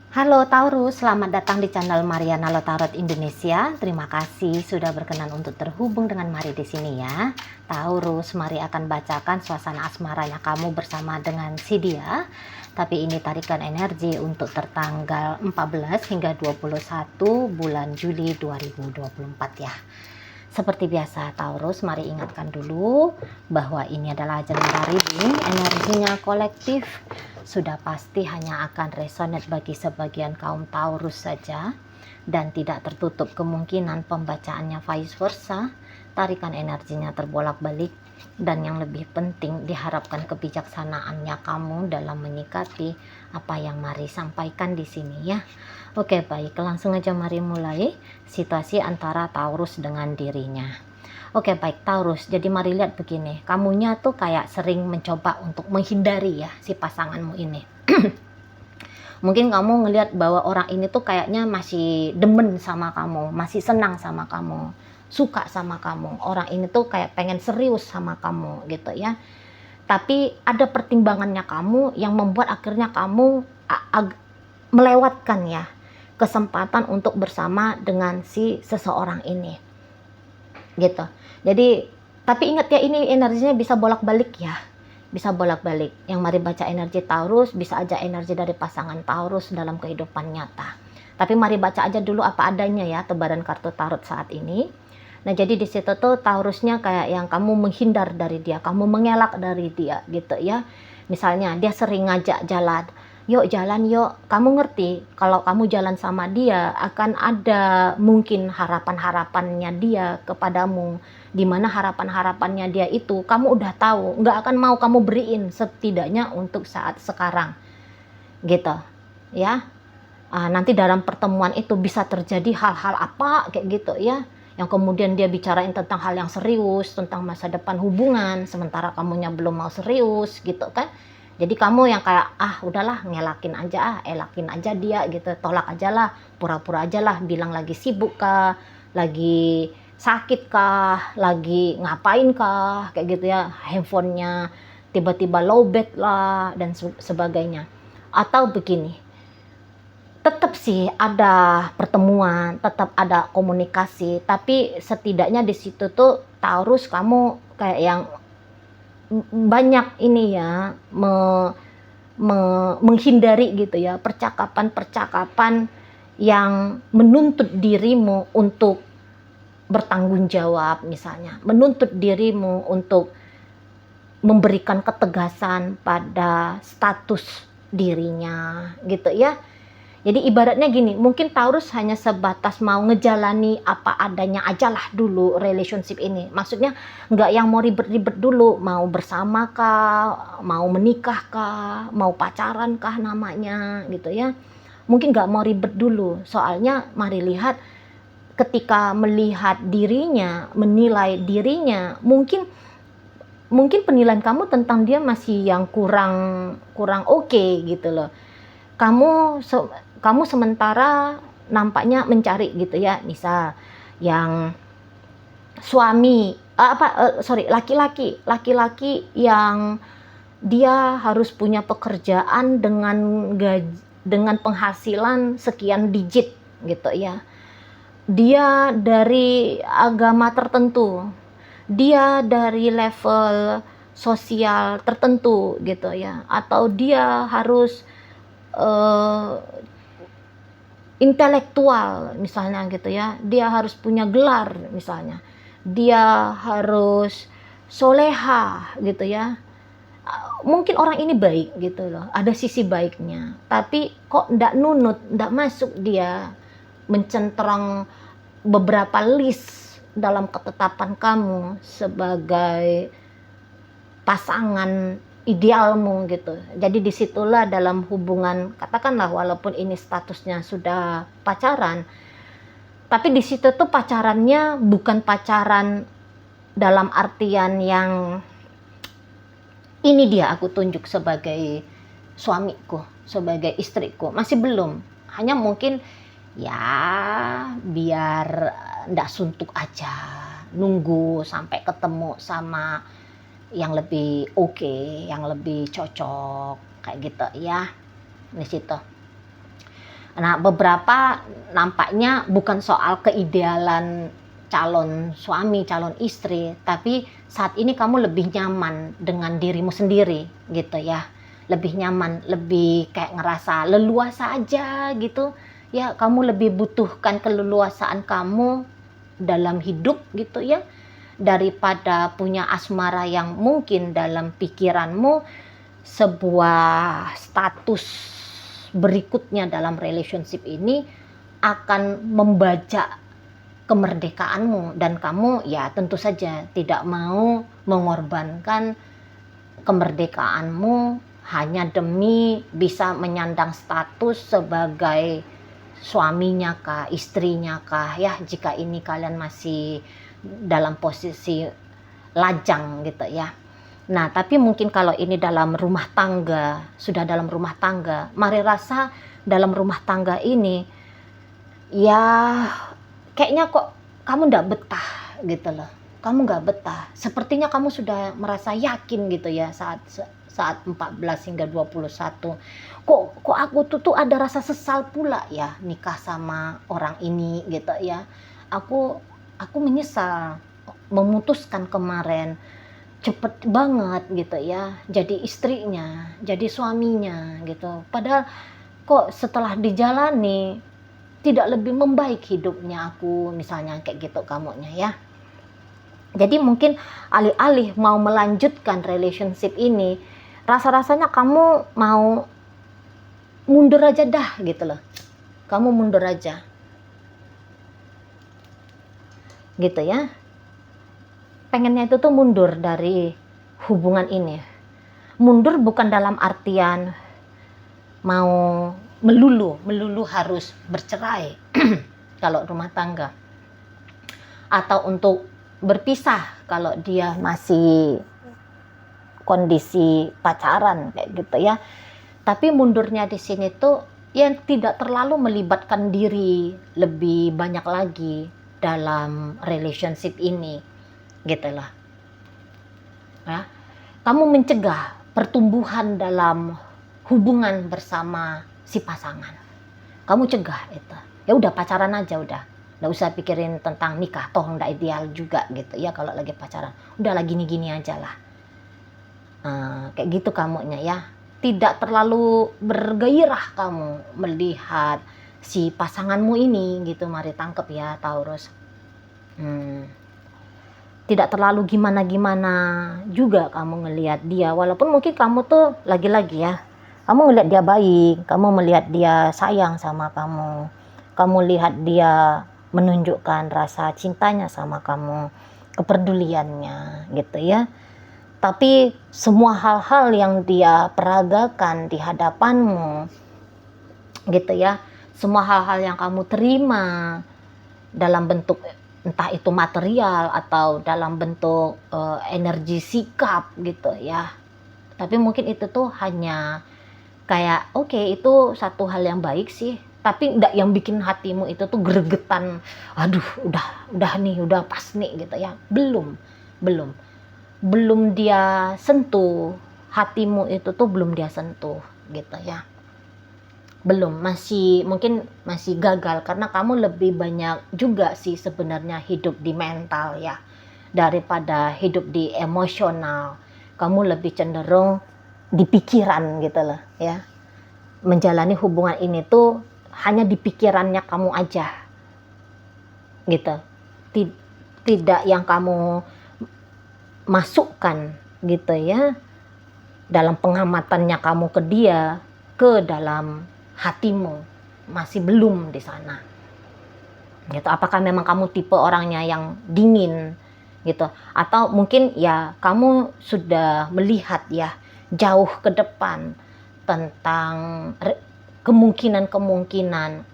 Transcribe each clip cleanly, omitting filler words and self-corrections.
Halo Taurus, selamat datang di channel Mariana Lotarot Indonesia. Terima kasih sudah berkenan untuk terhubung dengan Mari di sini ya. Taurus, Mari akan bacakan suasana asmaranya kamu bersama dengan si dia. Tapi ini tarikan energi untuk tertanggal 14 hingga 21 bulan Juli 2024 ya. Seperti biasa Taurus, mari ingatkan dulu bahwa ini adalah general reading, energinya kolektif. Sudah pasti hanya akan resonate bagi sebagian kaum Taurus saja dan tidak tertutup kemungkinan pembacaannya vice versa. Tarikan energinya terbolak-balik dan yang lebih penting diharapkan kebijaksanaannya kamu dalam menyikapi apa yang Mari sampaikan di sini ya. Oke, baik, langsung aja mari mulai situasi antara Taurus dengan dirinya. Oke, baik Taurus, jadi mari lihat begini, kamunya tuh kayak sering mencoba untuk menghindari ya si pasanganmu ini. Mungkin kamu ngelihat bahwa orang ini tuh kayaknya masih demen sama kamu, masih senang sama kamu, suka sama kamu. Orang ini tuh kayak pengen serius sama kamu gitu ya. Tapi ada pertimbangannya kamu yang membuat akhirnya kamu melewatkan ya kesempatan untuk bersama dengan si seseorang ini gitu. Jadi tapi ingat ya, ini energinya bisa bolak-balik ya, bisa bolak-balik. Yang mari baca energi Taurus bisa aja energi dari pasangan Taurus dalam kehidupan nyata. Tapi mari baca aja dulu apa adanya ya tebaran kartu tarot saat ini. Nah, jadi di situ tuh Taurusnya kayak yang kamu menghindar dari dia, kamu mengelak dari dia gitu ya. Misalnya dia sering ngajak jalan, yuk jalan yuk. Kamu ngerti kalau kamu jalan sama dia akan ada mungkin harapan-harapannya dia kepadamu, dimana harapan-harapannya dia itu kamu udah tahu nggak akan mau kamu beriin, setidaknya untuk saat sekarang gitu ya. Nanti dalam pertemuan itu bisa terjadi hal-hal apa kayak gitu ya, yang kemudian dia bicarain tentang hal yang serius, tentang masa depan hubungan, sementara kamunya belum mau serius gitu kan. Jadi kamu yang kayak udahlah ngelakin aja, elakin aja dia gitu, tolak aja lah, pura-pura aja lah, bilang lagi sibuk kah, lagi sakit kah, lagi ngapain kah, kayak gitu ya, handphonenya tiba-tiba lowbat lah dan sebagainya. Atau begini, tetap sih ada pertemuan, tetap ada komunikasi, tapi setidaknya di situ tuh Taurus kamu kayak yang banyak ini ya menghindari gitu ya percakapan-percakapan yang menuntut dirimu untuk bertanggung jawab, misalnya menuntut dirimu untuk memberikan ketegasan pada status dirinya gitu ya. Jadi ibaratnya gini, mungkin Taurus hanya sebatas mau ngejalani apa adanya aja lah dulu relationship ini. Maksudnya nggak yang mau ribet-ribet dulu, mau bersama kah, mau menikah kah, mau pacaran kah namanya gitu ya. Mungkin nggak mau ribet dulu, soalnya mari lihat ketika melihat dirinya, menilai dirinya, mungkin penilaian kamu tentang dia masih yang kurang oke gitu loh. Kamu sementara nampaknya mencari gitu ya, misal yang suami laki-laki yang dia harus punya pekerjaan dengan penghasilan sekian digit gitu ya. Dia dari agama tertentu, dia dari level sosial tertentu gitu ya, atau dia harus intelektual misalnya gitu ya, dia harus punya gelar misalnya, dia harus soleha gitu ya. Mungkin orang ini baik gitu loh, ada sisi baiknya, tapi kok ndak nunut, ndak masuk dia mencentrang beberapa list dalam ketetapan kamu sebagai pasangan idealmu gitu. Jadi disitulah dalam hubungan, katakanlah walaupun ini statusnya sudah pacaran, tapi di situ tuh pacarannya bukan pacaran dalam artian yang ini dia aku tunjuk sebagai suamiku, sebagai istriku, masih belum. Hanya mungkin ya biar ndak suntuk aja, nunggu sampai ketemu sama yang lebih oke, yang lebih cocok kayak gitu ya di situ. Nah, beberapa nampaknya bukan soal keidealan calon suami, calon istri, tapi saat ini kamu lebih nyaman dengan dirimu sendiri gitu ya. Lebih nyaman, lebih kayak ngerasa leluasa aja gitu. Ya, kamu lebih butuhkan keleluasaan kamu dalam hidup gitu ya, daripada punya asmara yang mungkin dalam pikiranmu sebuah status berikutnya dalam relationship ini akan membajak kemerdekaanmu, dan kamu ya tentu saja tidak mau mengorbankan kemerdekaanmu hanya demi bisa menyandang status sebagai suaminya kah, istrinya kah ya, jika ini kalian masih dalam posisi lajang gitu ya. Nah, tapi mungkin kalau ini dalam rumah tangga, sudah dalam rumah tangga, mari rasa dalam rumah tangga ini, ya kayaknya kok kamu nggak betah gitu loh. Kamu nggak betah. Sepertinya kamu sudah merasa yakin gitu ya saat 14 hingga 21. Kok aku tuh ada rasa sesal pula ya nikah sama orang ini gitu ya. Aku menyesal memutuskan kemarin, cepet banget gitu ya jadi istrinya, jadi suaminya gitu. Padahal kok setelah dijalani tidak lebih membaik hidupnya aku, misalnya kayak gitu kamunya ya. Jadi mungkin alih-alih mau melanjutkan relationship ini, rasa-rasanya kamu mau mundur aja dah gitu loh. Kamu mundur aja gitu ya. Pengennya itu tuh mundur dari hubungan ini. Mundur bukan dalam artian mau melulu harus bercerai kalau rumah tangga, atau untuk berpisah kalau dia masih kondisi pacaran kayak gitu ya. Tapi mundurnya di sini tuh yang tidak terlalu melibatkan diri lebih banyak lagi dalam relationship ini gitu lah ya. Kamu mencegah pertumbuhan dalam hubungan bersama si pasangan, kamu cegah itu. Ya udah pacaran aja, udah nggak usah pikirin tentang nikah, toh nggak ideal juga gitu ya kalau lagi pacaran, udahlah gini-gini aja lah. Kayak gitu kamunya ya, tidak terlalu bergairah kamu melihat si pasanganmu ini gitu. Mari tangkep ya Taurus. Tidak terlalu gimana-gimana juga kamu ngelihat dia, walaupun mungkin kamu tuh lagi-lagi ya, kamu ngelihat dia baik, kamu melihat dia sayang sama kamu, kamu lihat dia menunjukkan rasa cintanya sama kamu, kepeduliannya gitu ya. Tapi semua hal-hal yang dia peragakan di hadapanmu gitu ya, semua hal-hal yang kamu terima dalam bentuk entah itu material atau dalam bentuk energi sikap gitu ya. Tapi mungkin itu tuh hanya kayak oke, itu satu hal yang baik sih, tapi enggak yang bikin hatimu itu tuh gregetan, aduh udah nih, udah pas nih gitu ya. Belum dia sentuh hatimu itu tuh, belum dia sentuh gitu ya. Belum, mungkin masih gagal, karena kamu lebih banyak juga sih sebenarnya hidup di mental ya daripada hidup di emosional. Kamu lebih cenderung di pikiran gitu loh ya. Menjalani hubungan ini tuh hanya di pikirannya kamu aja gitu. Tidak yang kamu masukkan gitu ya dalam pengamatannya kamu ke dia, ke dalam hatimu, masih belum di sana gitu. Apakah memang kamu tipe orangnya yang dingin gitu, atau mungkin ya kamu sudah melihat ya jauh ke depan tentang kemungkinan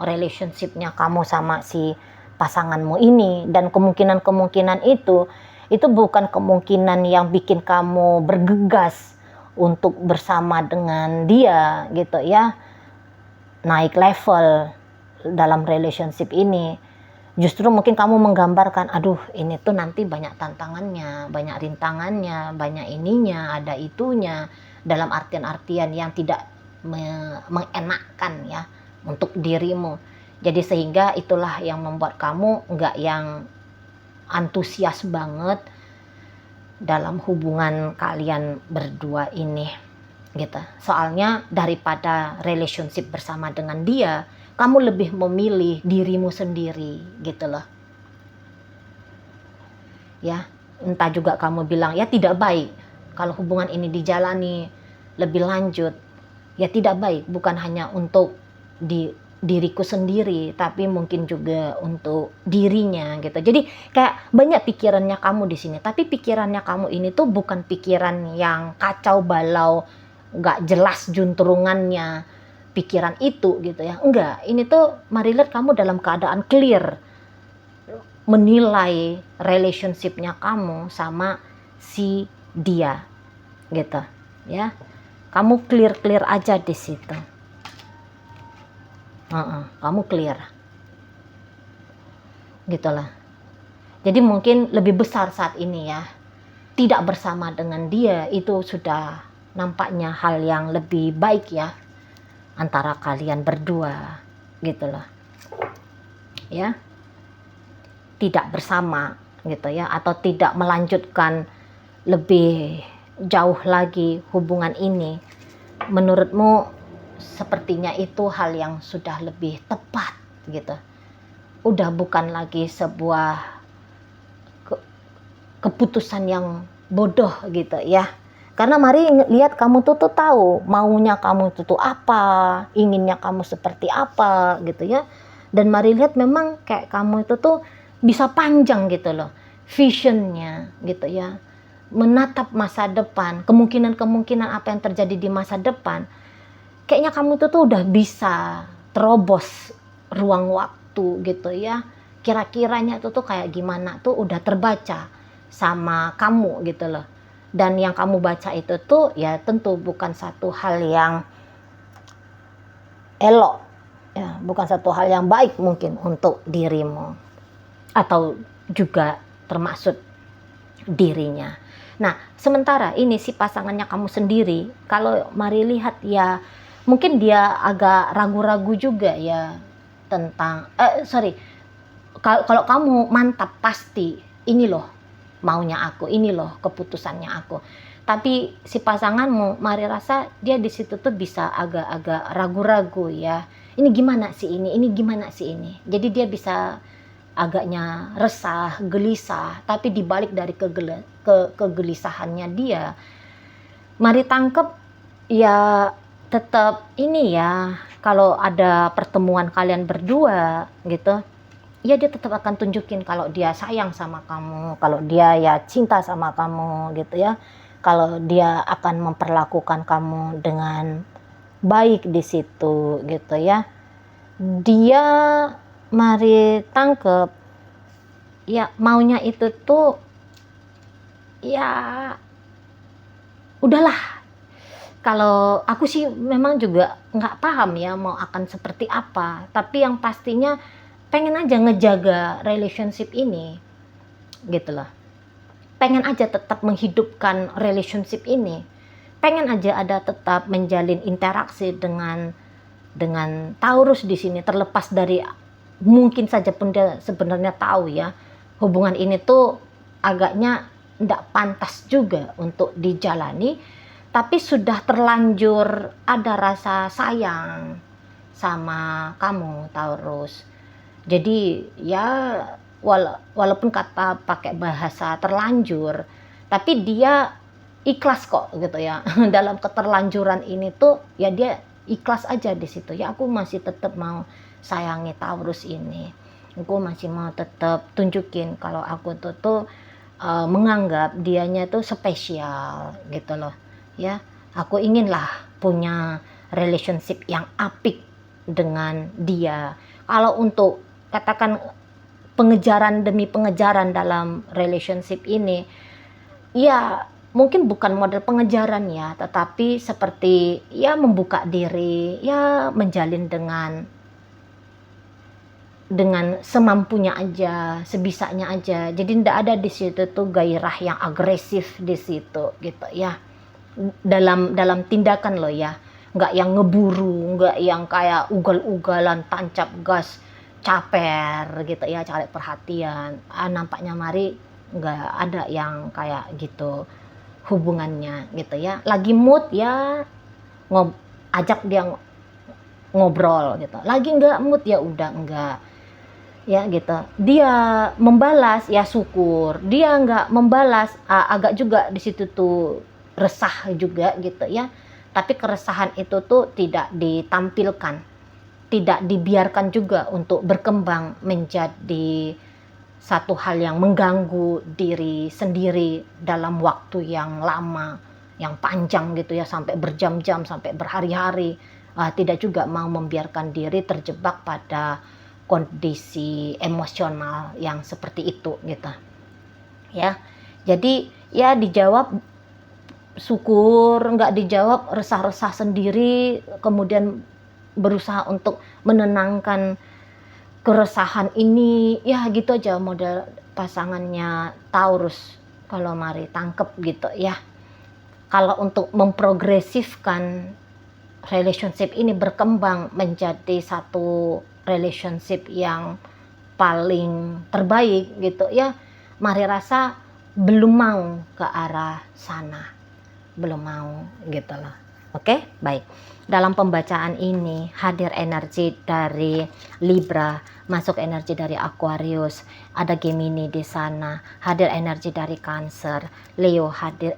relationshipnya kamu sama si pasanganmu ini, dan kemungkinan itu bukan kemungkinan yang bikin kamu bergegas untuk bersama dengan dia gitu ya, naik level dalam relationship ini. Justru mungkin kamu menggambarkan, aduh ini tuh nanti banyak tantangannya, banyak rintangannya, banyak ininya, ada itunya, dalam artian-artian yang tidak mengenakkan ya, untuk dirimu. Jadi sehingga itulah yang membuat kamu nggak yang antusias banget dalam hubungan kalian berdua ini gitu. Soalnya daripada relationship bersama dengan dia, kamu lebih memilih dirimu sendiri gitu loh. Ya, entah juga kamu bilang ya tidak baik kalau hubungan ini dijalani lebih lanjut. Ya tidak baik, bukan hanya untuk diriku sendiri, tapi mungkin juga untuk dirinya gitu. Jadi kayak banyak pikirannya kamu di sini, tapi pikirannya kamu ini tuh bukan pikiran yang kacau balau, nggak jelas juntrungannya, pikiran itu gitu ya. Enggak, ini tuh mari lihat kamu dalam keadaan clear menilai relationship-nya kamu sama si dia gitu ya. Kamu clear aja di situ. Kamu clear. Gitulah. Jadi mungkin lebih besar saat ini ya. Tidak bersama dengan dia itu sudah nampaknya hal yang lebih baik ya. Antara kalian berdua. Gitulah. Ya. Tidak bersama gitu ya. Atau tidak melanjutkan lebih jauh lagi hubungan ini, menurutmu sepertinya itu hal yang sudah lebih tepat gitu. Udah bukan lagi sebuah keputusan yang bodoh gitu ya. Karena mari lihat kamu tuh tahu maunya kamu tuh apa, inginnya kamu seperti apa gitu ya. Dan mari lihat memang kayak kamu itu tuh bisa panjang gitu loh visionnya gitu ya. Menatap masa depan, kemungkinan apa yang terjadi di masa depan, kayaknya kamu tuh udah bisa terobos ruang waktu gitu ya. Kira-kiranya tuh kayak gimana tuh udah terbaca sama kamu gitu loh. Dan yang kamu baca itu tuh ya tentu bukan satu hal yang elok ya, bukan satu hal yang baik mungkin untuk dirimu atau juga termasuk dirinya. Nah, sementara ini si pasangannya kamu sendiri, kalau mari lihat ya, mungkin dia agak ragu-ragu juga ya tentang, kalau kamu mantap pasti, ini loh maunya aku, ini loh keputusannya aku. Tapi si pasanganmu, mari rasa dia di situ tuh bisa agak-agak ragu-ragu ya. Ini gimana sih ini gimana sih ini. Jadi dia bisa agaknya resah, gelisah, tapi dibalik dari kegelisahannya dia, mari tangkep ya tetap ini ya, kalau ada pertemuan kalian berdua gitu, ya dia tetap akan tunjukin kalau dia sayang sama kamu, kalau dia ya cinta sama kamu gitu ya, kalau dia akan memperlakukan kamu dengan baik di situ gitu ya. Dia mari tangkep ya maunya itu tuh ya udahlah. Kalau aku sih memang juga nggak paham ya mau akan seperti apa, tapi yang pastinya pengen aja ngejaga relationship ini gitu loh, pengen aja tetap menghidupkan relationship ini, pengen aja ada tetap menjalin interaksi dengan Taurus di sini, terlepas dari mungkin saja pun dia sebenarnya tahu ya hubungan ini tuh agaknya tidak pantas juga untuk dijalani, tapi sudah terlanjur ada rasa sayang sama kamu Taurus. Jadi ya walaupun kata pakai bahasa terlanjur, tapi dia ikhlas kok gitu ya. Dalam keterlanjuran ini tuh ya dia ikhlas aja di situ ya, aku masih tetap mau sayangi Taurus ini, aku masih mau tetap tunjukin kalau aku tuh menganggap dianya tuh spesial gitu loh ya. Aku inginlah punya relationship yang apik dengan dia. Kalau untuk katakan pengejaran demi pengejaran dalam relationship ini ya mungkin bukan model pengejaran ya, tetapi seperti ya membuka diri, ya menjalin dengan semampunya aja, sebisanya aja. Jadi tidak ada di situ tuh gairah yang agresif di situ gitu ya. Dalam tindakan lo ya, nggak yang ngeburu, nggak yang kayak ugal-ugalan tancap gas, caper gitu ya, cari perhatian. Nampaknya Mari nggak ada yang kayak gitu hubungannya gitu ya. Lagi mood ya ajak dia ngobrol gitu. Lagi nggak mood ya udah enggak ya gitu. Dia membalas ya syukur, dia nggak membalas agak juga di situ tuh resah juga gitu ya. Tapi keresahan itu tuh tidak ditampilkan, tidak dibiarkan juga untuk berkembang menjadi satu hal yang mengganggu diri sendiri dalam waktu yang lama, yang panjang gitu ya, sampai berjam-jam, sampai berhari-hari. Tidak juga mau membiarkan diri terjebak pada kondisi emosional yang seperti itu gitu ya. Jadi ya dijawab syukur, nggak dijawab resah-resah sendiri, kemudian berusaha untuk menenangkan keresahan ini ya, gitu aja model pasangannya Taurus. Kalau Mari tangkep gitu ya. Kalau untuk memprogresifkan relationship ini berkembang menjadi satu relationship yang paling terbaik gitu ya, Mari rasa belum mau ke arah sana, belum mau gitu loh. Oke, baik. Dalam pembacaan ini hadir energi dari Libra, masuk energi dari Aquarius, ada Gemini di sana, hadir energi dari Cancer, Leo hadir,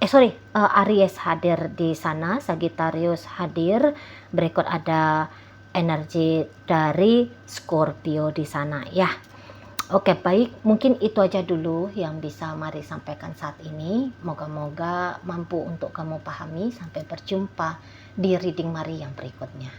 Aries hadir di sana, Sagittarius hadir, berikut ada energi dari Scorpio di sana ya. Oke, baik, mungkin itu aja dulu yang bisa Mari sampaikan saat ini. Moga-moga mampu untuk kamu pahami. Sampai berjumpa di reading Mari yang berikutnya.